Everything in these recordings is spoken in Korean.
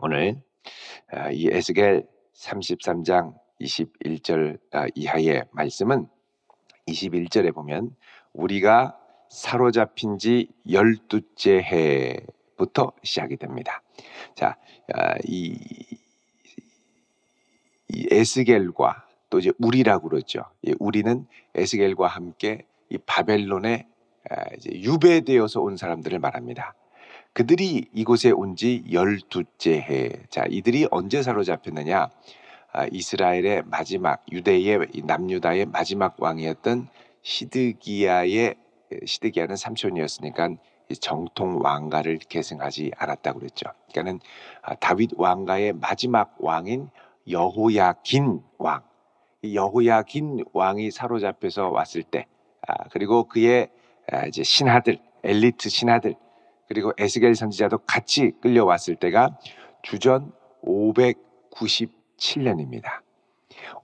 오늘 이 에스겔 33장 21절 이하의 말씀은 21절에 보면 우리가 사로잡힌 지 12째 해부터 시작이 됩니다. 자, 이 에스겔과 또 이제 우리라고 그러죠. 우리는 에스겔과 함께 이 바벨론에 이제 유배되어서 온 사람들을 말합니다. 그들이 이곳에 온 지 12째 해. 자, 이들이 언제 사로잡혔느냐? 이스라엘의 마지막 유대의 남유다의 마지막 왕이었던 시드기야는 삼촌이었으니까 정통 왕가를 계승하지 않았다고 그랬죠. 그러니까는 다윗 왕가의 마지막 왕인 여호야긴 왕, 여호야긴 왕이 사로잡혀서 왔을 때, 그리고 그의 이제 신하들, 엘리트 신하들, 그리고 에스겔 선지자도 같이 끌려왔을 때가 주전 597년입니다.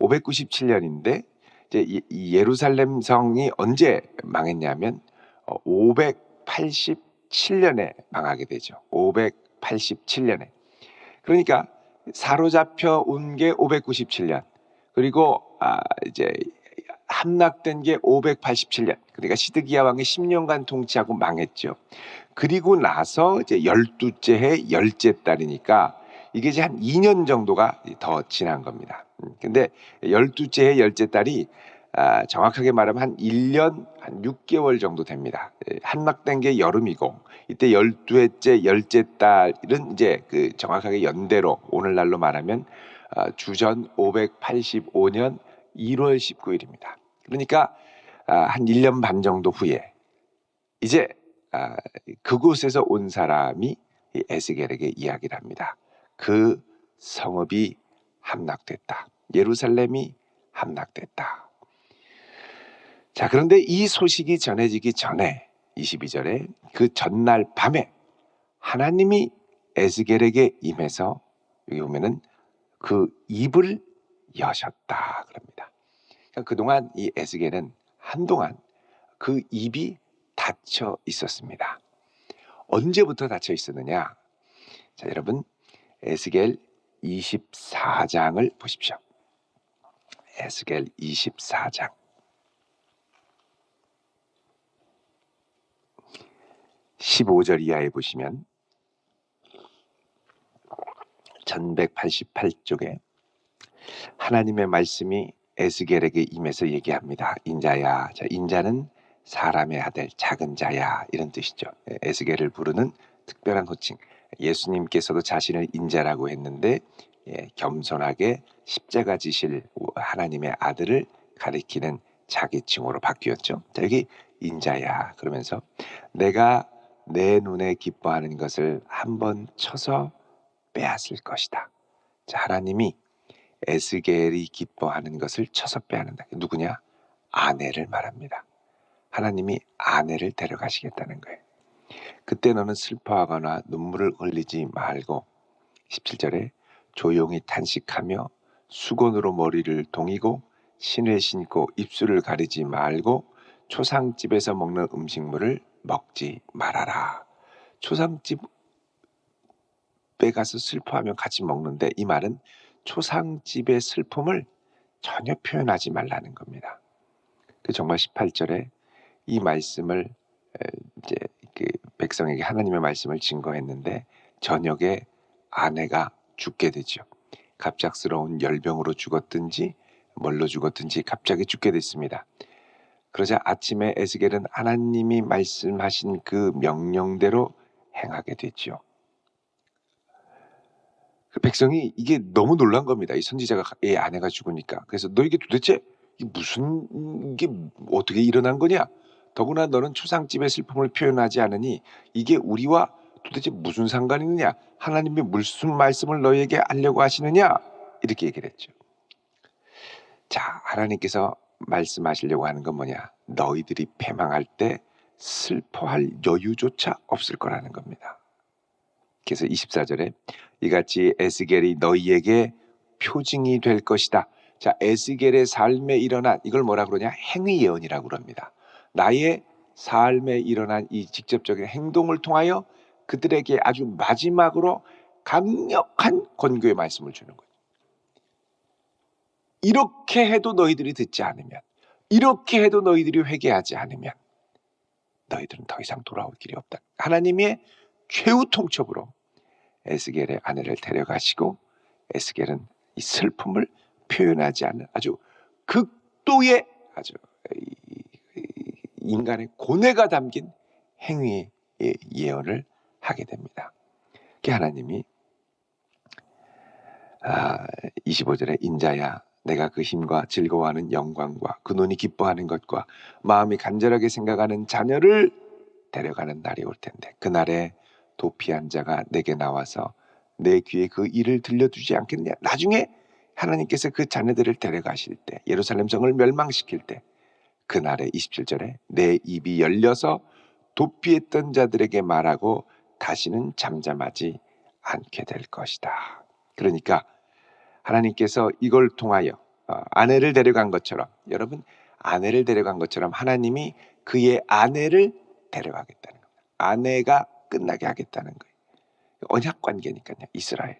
597년인데 이제 이 예루살렘 성이 언제 망했냐면 587년에 망하게 되죠. 587년에. 그러니까 사로잡혀 온 게 597년. 그리고 이제 함락된 게 587년. 그러니까 시드기야 왕이 10년간 통치하고 망했죠. 그리고 나서 이제 12째 해 10째 달이니까 이게 이제 한 2년 정도가 더 지난 겁니다. 근데 12째 해 10째 달이 정확하게 말하면 한 1년 한 6개월 정도 됩니다. 함락된 게 여름이고 이때 12회째 10째 달은 이제 그 정확하게 연대로 오늘날로 말하면 주전 585년 1월 19일입니다. 그러니까 한 1년 반 정도 후에 이제 그곳에서 온 사람이 에스겔에게 이야기를 합니다. 그 성읍이 함락됐다. 예루살렘이 함락됐다. 자, 그런데 이 소식이 전해지기 전에 22절에 그 전날 밤에 하나님이 에스겔에게 임해서 여기 보면은 그 입을 여셨다 그럽니다. 그러니까 그동안 이 에스겔은 한동안 그 입이 닫혀 있었습니다. 언제부터 닫혀 있었느냐? 자, 여러분 에스겔 24장을 보십시오. 에스겔 24장 15절 이하에 보시면 1188쪽에 하나님의 말씀이 에스겔에게 임해서 얘기합니다. 인자야. 자, 인자는 사람의 아들, 작은 자야 이런 뜻이죠. 에스겔을 부르는 특별한 호칭. 예수님께서도 자신을 인자라고 했는데 겸손하게 십자가 지실 하나님의 아들을 가리키는 자기칭으로 바뀌었죠. 자, 여기 인자야 그러면서 내가 내 눈에 기뻐하는 것을 한번 쳐서 빼앗을 것이다. 자, 하나님이 에스겔이 기뻐하는 것을 쳐서 빼앗는다. 누구냐? 아내를 말합니다. 하나님이 아내를 데려가시겠다는 거예요. 그때 너는 슬퍼하거나 눈물을 흘리지 말고 17절에 조용히 탄식하며 수건으로 머리를 동이고 신을 신고 입술을 가리지 말고 초상집에서 먹는 음식물을 먹지 말아라. 초상집에 가서 슬퍼하면 같이 먹는데 이 말은 초상집의 슬픔을 전혀 표현하지 말라는 겁니다. 그 정말 18절에 이 말씀을 이제 그 백성에게 하나님의 말씀을 증거했는데 저녁에 아내가 죽게 되죠. 갑작스러운 열병으로 죽었든지 뭘로 죽었든지 갑자기 죽게 됐습니다. 그러자 아침에 에스겔은 하나님이 말씀하신 그 명령대로 행하게 됐죠. 그 백성이 이게 너무 놀란 겁니다. 이 선지자가 의 아내가 죽으니까. 그래서 너 이게 도대체 이게 어떻게 일어난 거냐? 더구나 너는 초상집의 슬픔을 표현하지 않으니 이게 우리와 도대체 무슨 상관이 있느냐? 하나님이 무슨 말씀을 너희에게 하려고 하시느냐? 이렇게 얘기를 했죠. 자, 하나님께서 말씀하시려고 하는 건 뭐냐? 너희들이 패망할 때 슬퍼할 여유조차 없을 거라는 겁니다. 그래서 24절에 이같이 에스겔이 너희에게 표징이 될 것이다. 자, 에스겔의 삶에 일어난 이걸 뭐라 그러냐? 행위 예언이라고 그럽니다. 나의 삶에 일어난 이 직접적인 행동을 통하여 그들에게 아주 마지막으로 강력한 권고의 말씀을 주는 거예요. 이렇게 해도 너희들이 듣지 않으면, 이렇게 해도 너희들이 회개하지 않으면 너희들은 더 이상 돌아올 길이 없다. 하나님의 최후 통첩으로 에스겔의 아내를 데려가시고 에스겔은 이 슬픔을 표현하지 않는 아주 극도의 아주 인간의 고뇌가 담긴 행위의 예언을 하게 됩니다. 하나님이 25절에 인자야 내가 그 힘과 즐거워하는 영광과 그 눈이 기뻐하는 것과 마음이 간절하게 생각하는 자녀를 데려가는 날이 올 텐데 그날에 도피한 자가 내게 나와서 내 귀에 그 일을 들려주지 않겠느냐. 나중에 하나님께서 그 자녀들을 데려가실 때 예루살렘 성을 멸망시킬 때 그날에 27절에 내 입이 열려서 도피했던 자들에게 말하고 다시는 잠잠하지 않게 될 것이다. 그러니까 하나님께서 이걸 통하여 아내를 데려간 것처럼 여러분 아내를 데려간 것처럼 하나님이 그의 아내를 데려가겠다는 겁니다. 아내가 끝나게 하겠다는 거예요. 언약 관계니까요. 이스라엘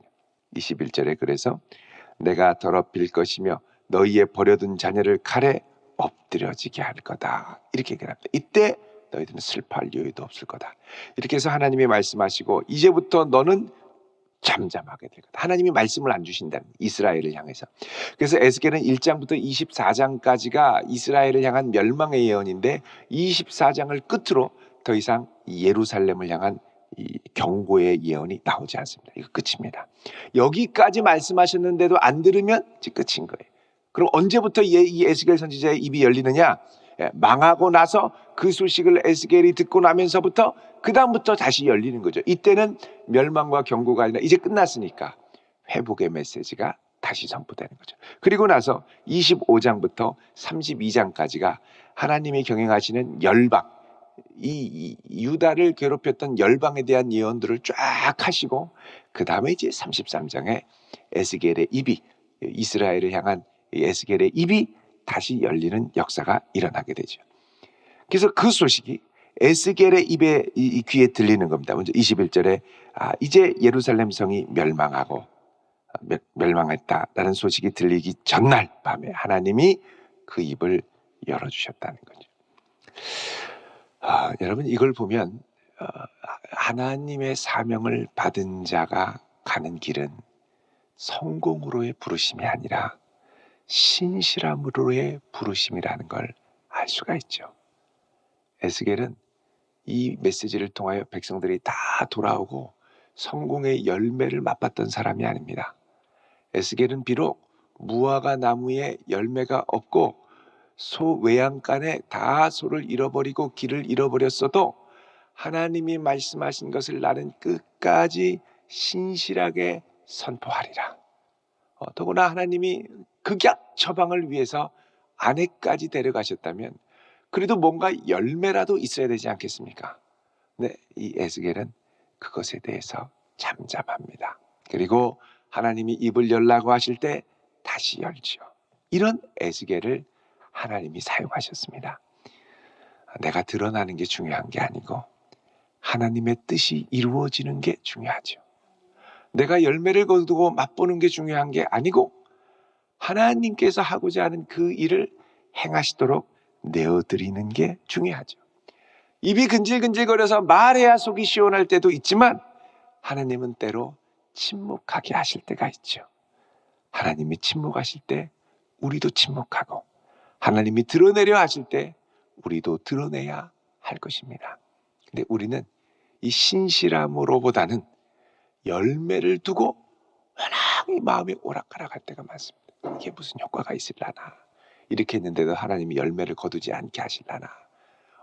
21절에 그래서 내가 더럽힐 것이며 너희의 버려둔 자녀를 칼에 엎드려지게 할 거다. 이렇게 얘기합니다. 이때 너희들은 슬퍼할 여유도 없을 거다. 이렇게 해서 하나님이 말씀하시고 이제부터 너는 잠잠하게 될 거다. 하나님이 말씀을 안 주신다는 이스라엘을 향해서. 그래서 에스겔은 1장부터 24장까지가 이스라엘을 향한 멸망의 예언인데 24장을 끝으로 더 이상 예루살렘을 향한 이 경고의 예언이 나오지 않습니다. 이거 끝입니다. 여기까지 말씀하셨는데도 안 들으면 이제 끝인 거예요. 그럼 언제부터 이 에스겔 선지자의 입이 열리느냐? 망하고 나서 그 소식을 에스겔이 듣고 나면서부터 그 다음부터 다시 열리는 거죠. 이때는 멸망과 경고가 아니라 이제 끝났으니까 회복의 메시지가 다시 선포되는 거죠. 그리고 나서 25장부터 32장까지가 하나님이 경영하시는 열방, 이 유다를 괴롭혔던 열방에 대한 예언들을 쫙 하시고 그 다음에 이제 33장에 에스겔의 입이 이스라엘을 향한 에스겔의 입이 다시 열리는 역사가 일어나게 되죠. 그래서 그 소식이 에스겔의 입에 이 귀에 들리는 겁니다. 먼저 21절에 이제 예루살렘 성이 멸망하고 멸망했다라는 소식이 들리기 전날 밤에 하나님이 그 입을 열어주셨다는 거죠. 여러분 이걸 보면 하나님의 사명을 받은 자가 가는 길은 성공으로의 부르심이 아니라 신실함으로의 부르심이라는 걸 알 수가 있죠. 에스겔은 이 메시지를 통하여 백성들이 다 돌아오고 성공의 열매를 맛봤던 사람이 아닙니다. 에스겔은 비록 무화과 나무에 열매가 없고 소 외양간에 다 소를 잃어버리고 길을 잃어버렸어도 하나님이 말씀하신 것을 나는 끝까지 신실하게 선포하리라. 더구나 하나님이 극약 처방을 위해서 아내까지 데려가셨다면 그래도 뭔가 열매라도 있어야 되지 않겠습니까? 네, 이 에스겔은 그것에 대해서 잠잠합니다. 그리고 하나님이 입을 열라고 하실 때 다시 열지요. 이런 에스겔을 하나님이 사용하셨습니다. 내가 드러나는 게 중요한 게 아니고 하나님의 뜻이 이루어지는 게 중요하죠. 내가 열매를 거두고 맛보는 게 중요한 게 아니고 하나님께서 하고자 하는 그 일을 행하시도록 내어드리는 게 중요하죠. 입이 근질근질거려서 말해야 속이 시원할 때도 있지만 하나님은 때로 침묵하게 하실 때가 있죠. 하나님이 침묵하실 때 우리도 침묵하고 하나님이 드러내려 하실 때 우리도 드러내야 할 것입니다. 근데 우리는 이 신실함으로보다는 열매를 두고 워낙 마음이 오락가락할 때가 많습니다. 이게 무슨 효과가 있을라나, 이렇게 했는데도 하나님이 열매를 거두지 않게 하실라나,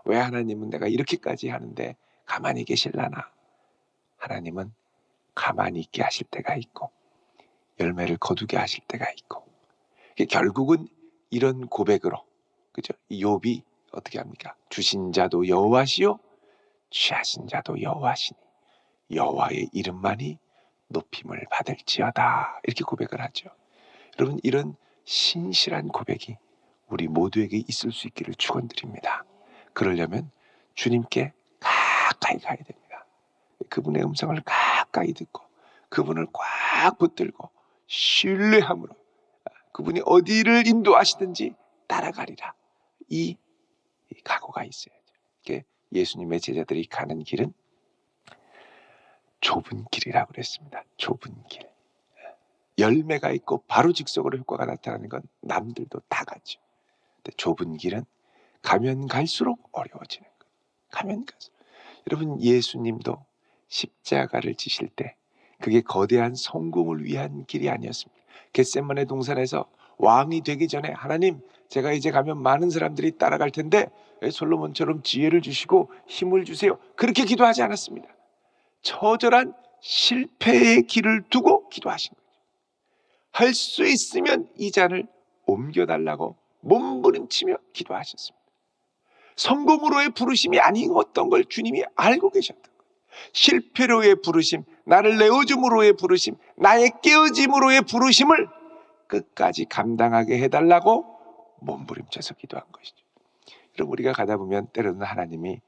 왜 하나님은 내가 이렇게까지 하는데 가만히 계실라나. 하나님은 가만히 있게 하실 때가 있고 열매를 거두게 하실 때가 있고, 결국은 이런 고백으로, 그죠? 욥이 어떻게 합니까? 주신 자도 여호와시요 취하신 자도 여호와시니 여호와의 이름만이 높임을 받을지어다, 이렇게 고백을 하죠. 여러분, 이런 신실한 고백이 우리 모두에게 있을 수 있기를 축원드립니다. 그러려면 주님께 가까이 가야 됩니다. 그분의 음성을 가까이 듣고 그분을 꽉 붙들고 신뢰함으로 그분이 어디를 인도하시든지 따라가리라. 이 각오가 있어야죠. 예수님의 제자들이 가는 길은 좁은 길이라고 그랬습니다. 좁은 길. 열매가 있고 바로 즉석으로 효과가 나타나는 건 남들도 다 가죠. 근데 좁은 길은 가면 갈수록 어려워지는 거예요. 가면 갈수록. 여러분, 예수님도 십자가를 지실 때 그게 거대한 성공을 위한 길이 아니었습니다. 겟세마네 동산에서 왕이 되기 전에 하나님, 제가 이제 가면 많은 사람들이 따라갈 텐데 솔로몬처럼 지혜를 주시고 힘을 주세요. 그렇게 기도하지 않았습니다. 처절한 실패의 길을 두고 기도하신 거예요. 할 수 있으면 이 잔을 옮겨달라고 몸부림치며 기도하셨습니다. 성공으로의 부르심이 아니었던 걸 주님이 알고 계셨던 거예요. 실패로의 부르심, 나를 내어줌으로의 부르심, 나의 깨어짐으로의 부르심을 끝까지 감당하게 해달라고 몸부림쳐서 기도한 것이죠. 그럼 우리가 가다 보면 때로는 하나님이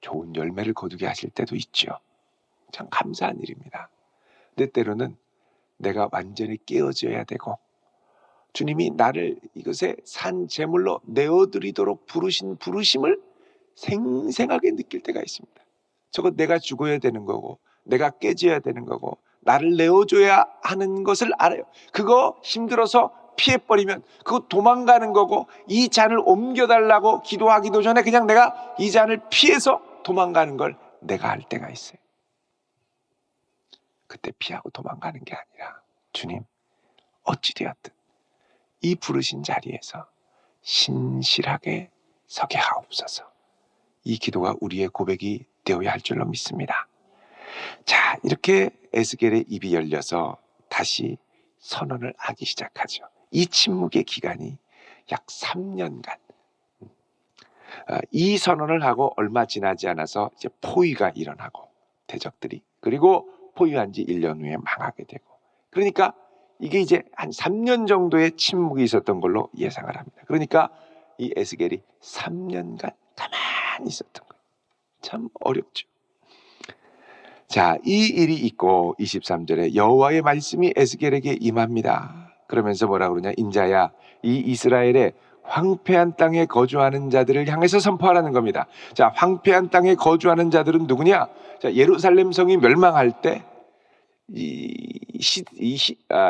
좋은 열매를 거두게 하실 때도 있죠. 참 감사한 일입니다. 근데 때로는 내가 완전히 깨어져야 되고 주님이 나를 이것에 산 제물로 내어드리도록 부르신 부르심을 생생하게 느낄 때가 있습니다. 저거 내가 죽어야 되는 거고 내가 깨져야 되는 거고 나를 내어줘야 하는 것을 알아요. 그거 힘들어서 피해버리면 그거 도망가는 거고 이 잔을 옮겨달라고 기도하기도 전에 그냥 내가 이 잔을 피해서 도망가는 걸 내가 할 때가 있어요. 그때 피하고 도망가는 게 아니라 주님, 어찌되었든 이 부르신 자리에서 신실하게 서게 하옵소서. 이 기도가 우리의 고백이 되어야 할 줄로 믿습니다. 자, 이렇게 에스겔의 입이 열려서 다시 선언을 하기 시작하죠. 이 침묵의 기간이 약 3년간. 이 선언을 하고 얼마 지나지 않아서 이제 포위가 일어나고 대적들이, 그리고 포위한 지 1년 후에 망하게 되고, 그러니까 이게 이제 한 3년 정도의 침묵이 있었던 걸로 예상을 합니다. 그러니까 이 에스겔이 3년간 가만히 있었던 거예요. 참 어렵죠. 자, 이 일이 있고 23절에 여호와의 말씀이 에스겔에게 임합니다. 그러면서 뭐라 그러냐? 인자야, 이 이스라엘의 황폐한 땅에 거주하는 자들을 향해서 선포하라는 겁니다. 자, 황폐한 땅에 거주하는 자들은 누구냐? 자, 예루살렘 성이 멸망할 때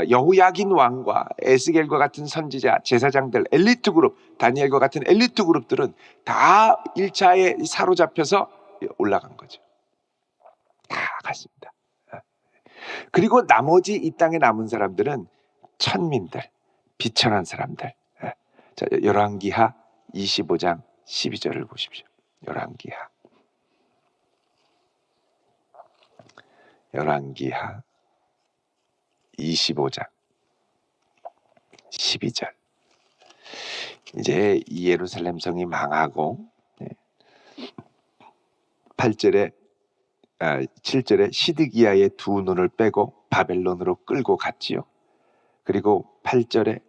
여호야긴 왕과 에스겔과 같은 선지자, 제사장들, 엘리트 그룹, 다니엘과 같은 엘리트 그룹들은 다 1차에 사로잡혀서 올라간 거죠. 다 갔습니다. 그리고 나머지 이 땅에 남은 사람들은 천민들, 비천한 사람들. 자, 열왕기하 25장 12절을 보십시오. 열왕기하 25장 12절. 이제 예루살렘 성이 망하고 7절에 시드기야의 두 눈을 빼고 바벨론으로 끌고 갔지요. 그리고 8절에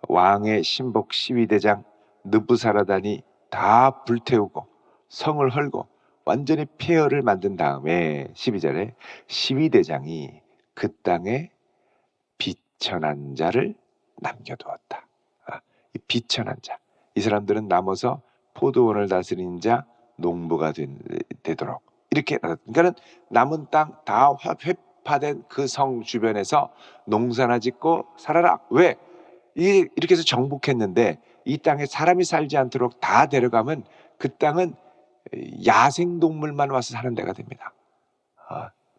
왕의 신복 12대장 느부사라단이 다 불태우고 성을 헐고 완전히 폐허를 만든 다음에 12절에 12대장이 그 땅에 비천한 자를 남겨두었다. 이 비천한 자, 이 사람들은 남아서 포도원을 다스리는 자, 농부가 되도록 이렇게. 그러니까 남은 땅 다 회파된 그 성 주변에서 농사나 짓고 살아라. 왜? 이렇게 해서 정복했는데 이 땅에 사람이 살지 않도록 다 데려가면 그 땅은 야생동물만 와서 사는 데가 됩니다.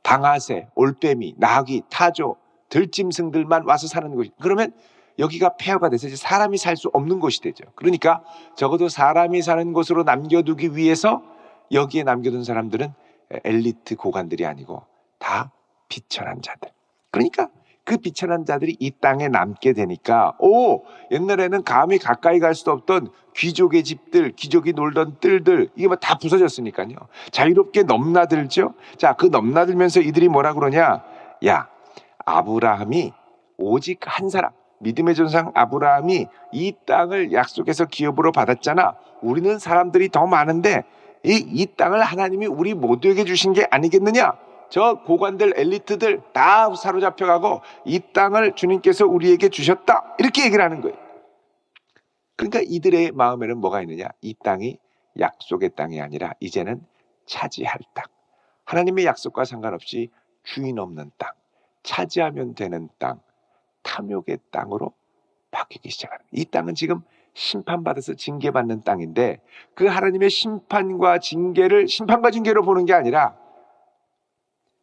방아새, 올빼미, 나귀, 타조, 들짐승들만 와서 사는 곳이. 그러면 여기가 폐허가 돼서 이제 사람이 살 수 없는 곳이 되죠. 그러니까 적어도 사람이 사는 곳으로 남겨두기 위해서 여기에 남겨둔 사람들은 엘리트 고관들이 아니고 다 비천한 자들. 그러니까 그 비천한 자들이 이 땅에 남게 되니까 옛날에는 감히 가까이 갈 수도 없던 귀족의 집들, 귀족이 놀던 뜰들, 이게 뭐 다 부서졌으니까요. 자유롭게 넘나들죠. 자, 그 넘나들면서 이들이 뭐라 그러냐? 야, 아브라함이 오직 한 사람, 믿음의 조상 아브라함이 이 땅을 약속해서 기업으로 받았잖아. 우리는 사람들이 더 많은데 이 땅을 하나님이 우리 모두에게 주신 게 아니겠느냐? 저 고관들 엘리트들 다 사로잡혀가고 이 땅을 주님께서 우리에게 주셨다 이렇게 얘기를 하는 거예요. 그러니까 이들의 마음에는 뭐가 있느냐, 이 땅이 약속의 땅이 아니라 이제는 차지할 땅, 하나님의 약속과 상관없이 주인 없는 땅, 차지하면 되는 땅, 탐욕의 땅으로 바뀌기 시작하는 거예요. 이 땅은 지금 심판받아서 징계받는 땅인데 그 하나님의 심판과 징계로 보는 게 아니라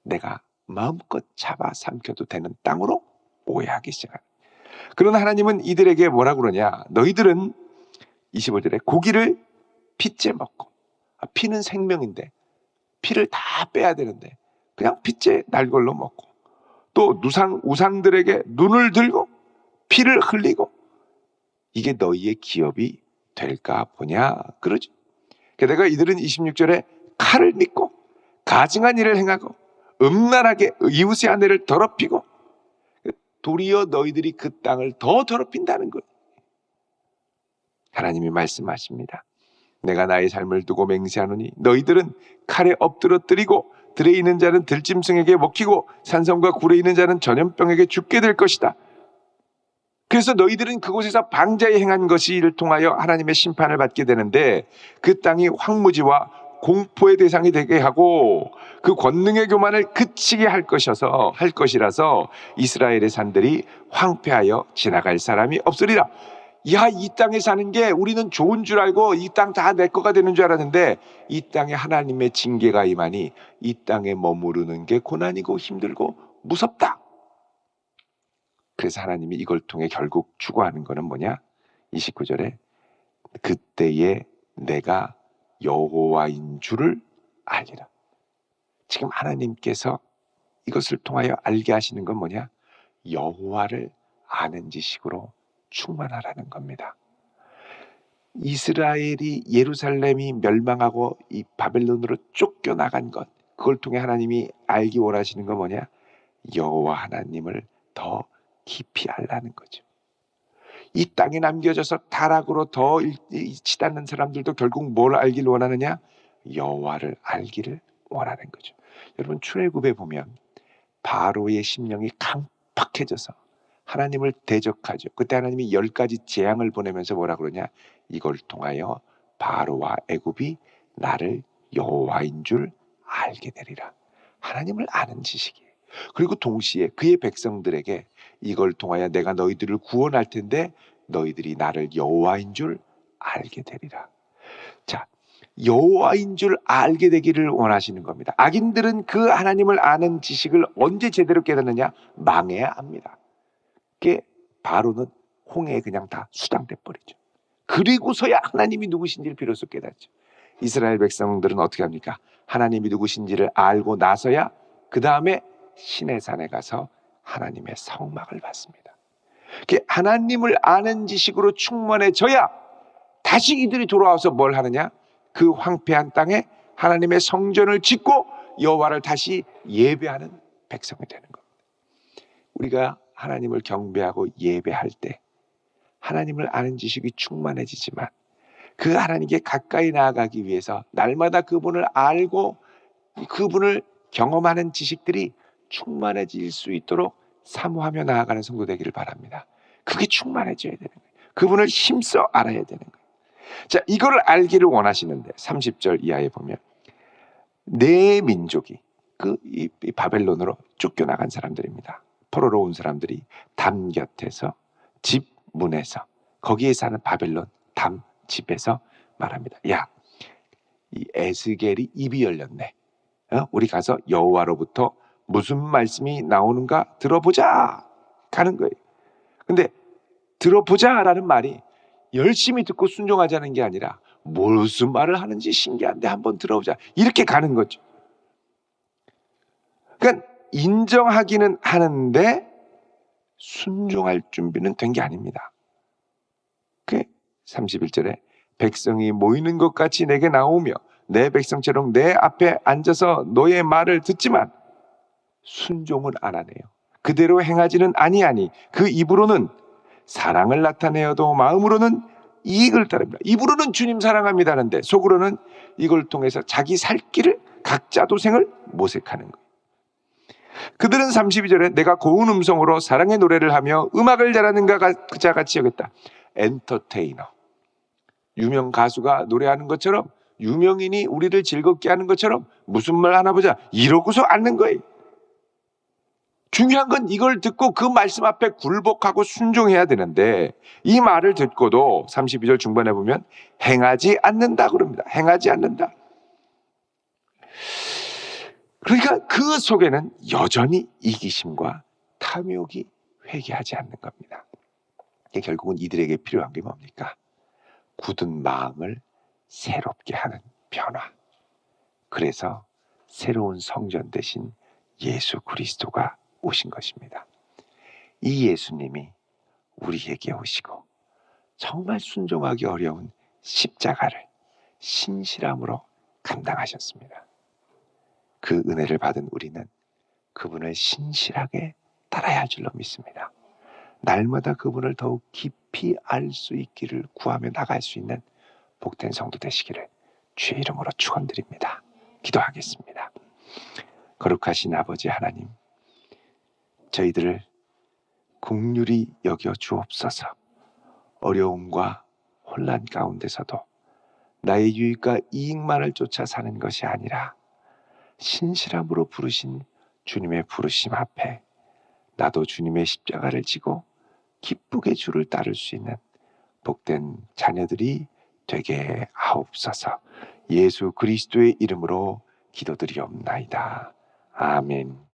내가 마음껏 잡아삼켜도 되는 땅으로 오해하기 시작하는 거예요. 그러나 하나님은 이들에게 뭐라고 그러냐, 너희들은 25절에 고기를 핏째 먹고, 피는 생명인데 피를 다 빼야 되는데 그냥 핏째 날걸로 먹고, 또 우상들에게 눈을 들고 피를 흘리고, 이게 너희의 기업이 될까 보냐 그러죠. 게다가 이들은 26절에 칼을 믿고 가증한 일을 행하고 음란하게 이웃의 아내를 더럽히고, 도리어 너희들이 그 땅을 더 더럽힌다는 거예요. 하나님이 말씀하십니다. 내가 나의 삶을 두고 맹세하노니 너희들은 칼에 엎드러뜨리고 들에 있는 자는 들짐승에게 먹히고 산성과 굴에 있는 자는 전염병에게 죽게 될 것이다. 그래서 너희들은 그곳에서 방자에 행한 것이 이를 통하여 하나님의 심판을 받게 되는데 그 땅이 황무지와 공포의 대상이 되게 하고 그 권능의 교만을 그치게 할 것이라서 이스라엘의 산들이 황폐하여 지나갈 사람이 없으리라. 야, 이 땅에 사는 게 우리는 좋은 줄 알고 이 땅 다 내 거가 되는 줄 알았는데 이 땅에 하나님의 징계가 임하니 이 땅에 머무르는 게 고난이고 힘들고 무섭다. 그래서 하나님이 이걸 통해 결국 추구하는 거는 뭐냐? 29절에 그때에 내가 여호와인 줄을 알리라. 지금 하나님께서 이것을 통하여 알게 하시는 건 뭐냐? 여호와를 아는 지식으로 충만하라는 겁니다. 이스라엘이 예루살렘이 멸망하고 이 바벨론으로 쫓겨나간 것, 그걸 통해 하나님이 알기 원하시는 건 뭐냐? 여호와 하나님을 더 깊이 알라는 거죠. 이 땅에 남겨져서 타락으로 더 치닫는 사람들도 결국 뭘 알기를 원하느냐? 여호와를 알기를 원하는 거죠. 여러분, 출애굽에 보면 바로의 심령이 강팍해져서 하나님을 대적하죠. 그때 하나님이 10가지 재앙을 보내면서 뭐라 그러냐? 이걸 통하여 바로와 애굽이 나를 여호와인 줄 알게 되리라. 하나님을 아는 지식이에요. 그리고 동시에 그의 백성들에게 이걸 통하여 내가 너희들을 구원할 텐데 너희들이 나를 여호와인 줄 알게 되리라. 자, 여호와인 줄 알게 되기를 원하시는 겁니다. 악인들은 그 하나님을 아는 지식을 언제 제대로 깨닫느냐? 망해야 합니다. 그게 바로는 홍해에 그냥 다 수장돼 버리죠. 그리고서야 하나님이 누구신지를 비로소 깨닫죠. 이스라엘 백성들은 어떻게 합니까? 하나님이 누구신지를 알고 나서야 그 다음에 시내산에 가서 하나님의 성막을 받습니다. 하나님을 아는 지식으로 충만해져야 다시 이들이 돌아와서 뭘 하느냐? 그 황폐한 땅에 하나님의 성전을 짓고 여호와를 다시 예배하는 백성이 되는 겁니다. 우리가 하나님을 경배하고 예배할 때 하나님을 아는 지식이 충만해지지만 그 하나님께 가까이 나아가기 위해서 날마다 그분을 알고 그분을 경험하는 지식들이 충만해질 수 있도록 사모하며 나아가는 성도 되기를 바랍니다. 그게 충만해져야 되는 거예요. 그분을 힘써 알아야 되는 거예요. 자, 이거를 알기를 원하시는데 30절 이하에 보면 내 민족이 이 바벨론으로 쫓겨나간 사람들입니다. 포로로 온 사람들이 담 곁에서 집 문에서 거기에 사는 바벨론 담 집에서 말합니다. 야, 이 에스겔이 입이 열렸네. 우리 가서 여호와로부터 무슨 말씀이 나오는가 들어보자 가는 거예요. 근데 들어보자라는 말이 열심히 듣고 순종하자는 게 아니라 무슨 말을 하는지 신기한데 한번 들어보자 이렇게 가는 거죠. 그러니까 인정하기는 하는데 순종할 준비는 된 게 아닙니다. 31절에 백성이 모이는 것 같이 내게 나오며 내 백성처럼 내 앞에 앉아서 너의 말을 듣지만 순종은 안 하네요. 그대로 행하지는 아니하니 그 입으로는 사랑을 나타내어도 마음으로는 이익을 따릅니다. 입으로는 주님 사랑합니다 하는데 속으로는 이걸 통해서 자기 살 길을 각자 도생을 모색하는 거예요. 그들은 32절에 내가 고운 음성으로 사랑의 노래를 하며 음악을 잘하는 그자 같이 여겼다. 엔터테이너, 유명 가수가 노래하는 것처럼, 유명인이 우리를 즐겁게 하는 것처럼 무슨 말 하나 보자 이러고서 앉는 거예요. 중요한 건 이걸 듣고 그 말씀 앞에 굴복하고 순종해야 되는데, 이 말을 듣고도 32절 중반에 보면 행하지 않는다 그럽니다. 행하지 않는다. 그러니까 그 속에는 여전히 이기심과 탐욕이 회개하지 않는 겁니다. 결국은 이들에게 필요한 게 뭡니까? 굳은 마음을 새롭게 하는 변화. 그래서 새로운 성전 대신 예수 그리스도가 오신 것입니다. 이 예수님이 우리에게 오시고 정말 순종하기 어려운 십자가를 신실함으로 감당하셨습니다. 그 은혜를 받은 우리는 그분을 신실하게 따라야 할 줄로 믿습니다. 날마다 그분을 더욱 깊이 알 수 있기를 구하며 나갈 수 있는 복된 성도 되시기를 주의 이름으로 축원드립니다. 기도하겠습니다. 거룩하신 아버지 하나님, 저희들을 긍휼히 여겨 주옵소서. 어려움과 혼란 가운데서도 나의 유익과 이익만을 쫓아 사는 것이 아니라 신실함으로 부르신 주님의 부르심 앞에 나도 주님의 십자가를 지고 기쁘게 주를 따를 수 있는 복된 자녀들이 되게 하옵소서. 예수 그리스도의 이름으로 기도드리옵나이다. 아멘.